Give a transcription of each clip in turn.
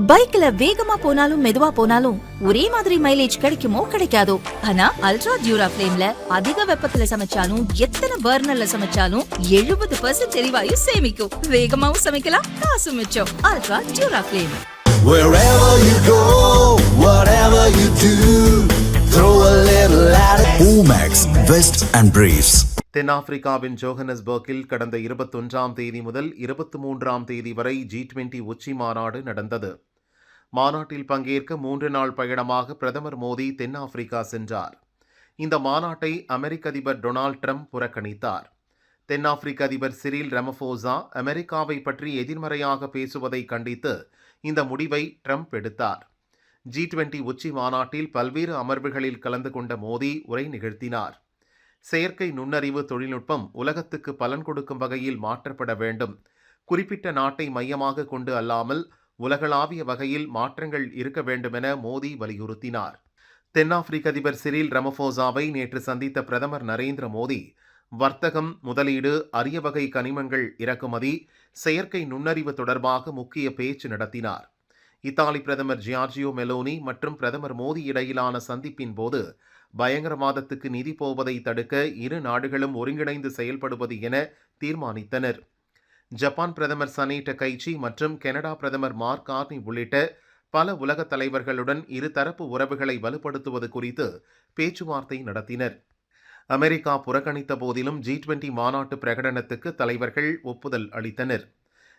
பைக்ல வேகமா போனாலும் மெதுவா போனாலும் ஒரே மாதிரி மைலேஜ் கிடைக்குமோ கிடைக்காதோ. ஆனா அல்ட்ரா டியூரா ஃபிளேம்ல அதிக வெப்பத்துல சமைச்சாலும் எத்தனை பர்னர்ல சமைச்சாலும் 70% எரிவாயு சேமிக்கும். வேகமாவும் சமைக்கலாம், காசு மிச்சம். Ultra டியூரா flame. Wherever you go, whatever you do, throw a little at it. Omax, Vest and Briefs. தென்னாப்பிரிக்காவின் ஜோஹன்னஸ்பர்க்கில் கடந்த 21ஆம் தேதி முதல் 23ஆம் தேதி வரை G20 உச்சி மாநாடு நடந்தது. மாநாட்டில் பங்கேற்க 3 நாள் பயணமாக பிரதமர் மோடி தென்னாப்பிரிக்கா சென்றார். இந்த மாநாட்டை அமெரிக்க அதிபர் டொனால்ட் ட்ரம்ப் புறக்கணித்தார். தென்னாப்பிரிக்க அதிபர் சிரில் ரமபோசா அமெரிக்காவை பற்றி எதிர்மறையாக பேசுவதை கண்டித்து இந்த முடிவை ட்ரம்ப் எடுத்தார். G20 உச்சி மாநாட்டில் பல்வேறு அமர்வுகளில் கலந்து கொண்ட மோடி உரை நிகழ்த்தினார். செயற்கை நுண்ணறிவு தொழில்நுட்பம் உலகத்துக்கு பலன் கொடுக்கும் வகையில் மாற்றப்பட வேண்டும். குறிப்பிட்ட நாட்டை மையமாக கொண்டு அல்லாமல் உலகளாவிய வகையில் மாற்றங்கள் இருக்க வேண்டுமென மோடி வலியுறுத்தினார். தென்னாப்பிரிக்க அதிபர் சிரில் ரமபோசாவை நேற்று சந்தித்த பிரதமர் நரேந்திர மோடி வர்த்தகம், முதலீடு, அரிய வகை கனிமங்கள் இறக்குமதி, செயற்கை நுண்ணறிவு தொடர்பாக முக்கிய பேச்சு நடத்தினார். இத்தாலி பிரதமர் ஜியார்ஜியோ மெலோனி மற்றும் பிரதமர் மோடி இடையிலான சந்திப்பின் போது பயங்கரவாதத்துக்கு நிதி போவதை தடுக்க இரு நாடுகளும் ஒருங்கிணைந்து செயல்படுவது என தீர்மானித்தனர். ஜப்பான் பிரதமர் சனே டகைச்சி மற்றும் கனடா பிரதமர் மார்க் கார்னி உள்ளிட்ட பல உலக தலைவர்களுடன் இருதரப்பு உறவுகளை வலுப்படுத்துவது குறித்து பேச்சுவார்த்தை நடத்தினர். அமெரிக்கா புறக்கணித்த போதிலும் G20 மாநாட்டு பிரகடனத்துக்கு தலைவர்கள் ஒப்புதல் அளித்தனர்.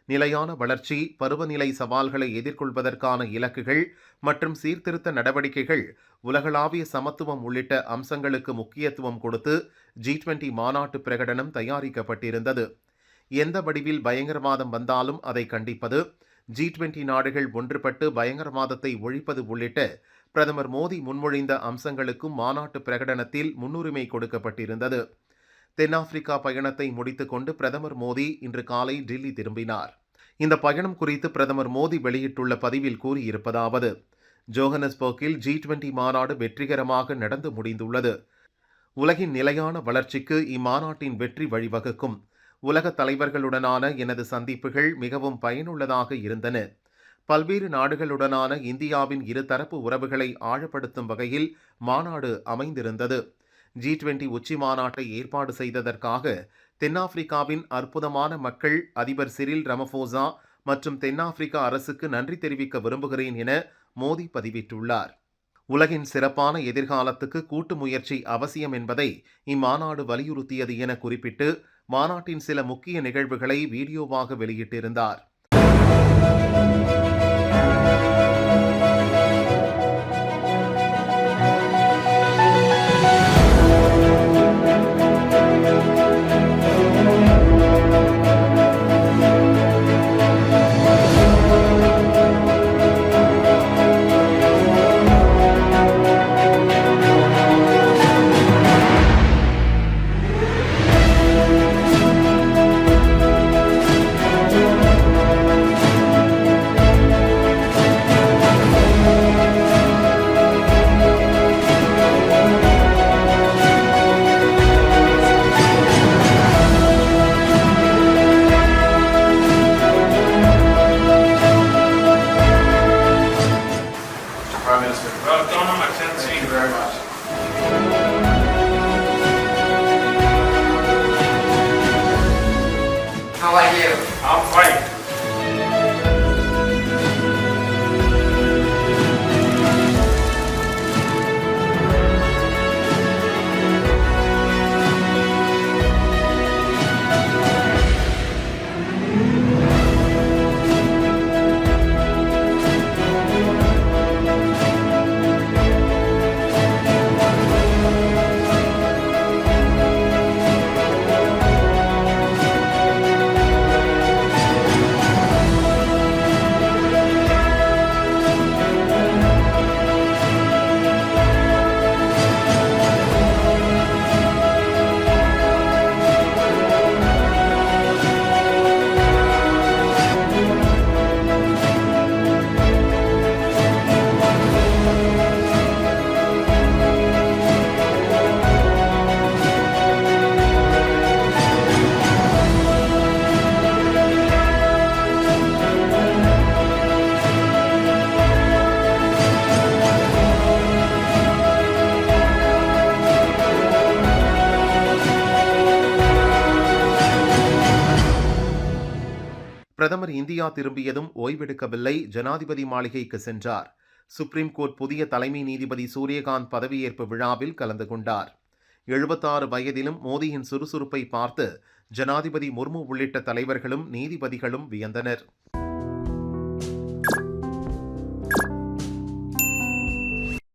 நிலையான வளர்ச்சி, பருவநிலை சவால்களை எதிர்கொள்வதற்கான இலக்குகள் மற்றும் சீர்திருத்த நடவடிக்கைகள், உலகளாவிய சமத்துவம் உள்ளிட்ட அம்சங்களுக்கு முக்கியத்துவம் கொடுத்து G20 மாநாட்டு பிரகடனம் தயாரிக்கப்பட்டிருந்தது. எந்த வடிவில் பயங்கரவாதம் வந்தாலும் அதை கண்டிப்பது, G20 நாடுகள் ஒன்றுபட்டு பயங்கரவாதத்தை ஒழிப்பது உள்ளிட்ட பிரதமர் மோடி முன்மொழிந்த அம்சங்களுக்கும் மாநாட்டு பிரகடனத்தில் முன்னுரிமை கொடுக்கப்பட்டிருந்தது. தென்னாப்பிரிக்கா பயணத்தை முடித்துக் கொண்டு பிரதமர் மோடி இன்று காலை டில்லி திரும்பினார். இந்த பயணம் குறித்து பிரதமர் மோடி வெளியிட்டுள்ள பதிவில் கூறியிருப்பதாவது: ஜோஹன்னஸ்பர்க்கில் G20 மாநாடு வெற்றிகரமாக நடந்து முடிந்துள்ளது. உலகின் நிலையான வளர்ச்சிக்கு இம்மாநாட்டின் வெற்றி வழிவகுக்கும். உலக தலைவர்களுடனான எனது சந்திப்புகள் மிகவும் பயனுள்ளதாக இருந்தன. பல்வேறு நாடுகளுடனான இந்தியாவின் இருதரப்பு உறவுகளை ஆழப்படுத்தும் வகையில் மாநாடு அமைந்திருந்தது. G20 உச்சி மாநாட்டை ஏற்பாடு செய்ததற்காக தென்னாப்பிரிக்காவின் அற்புதமான மக்கள், அதிபர் சிரில் ரமபோசா மற்றும் தென்னாப்பிரிக்கா அரசுக்கு நன்றி தெரிவிக்க விரும்புகிறேன் என மோடி பதிவிட்டுள்ளார். உலகின் சிறப்பான எதிர்காலத்துக்கு கூட்டு முயற்சி அவசியம் என்பதை இம்மாநாடு வலியுறுத்தியது என குறிப்பிட்டு மாநாட்டின் சில முக்கிய நிகழ்வுகளை வீடியோவாக வெளியிட்டிருந்தார். How are you? I'm fine. பிரதமர் இந்தியா திரும்பியதும் ஓய்வெடுக்கவில்லை, ஜனாதிபதி மாளிகைக்கு சென்றார். சுப்ரீம் கோர்ட் புதிய தலைமை நீதிபதி சூரியகாந்த் பதவியேற்பு விழாவில் கலந்து கொண்டார். 76 வயதிலும் மோடியின் சுறுசுறுப்பை பார்த்து ஜனாதிபதி முர்மு உள்ளிட்ட தலைவர்களும் நீதிபதிகளும் வியந்தனர்.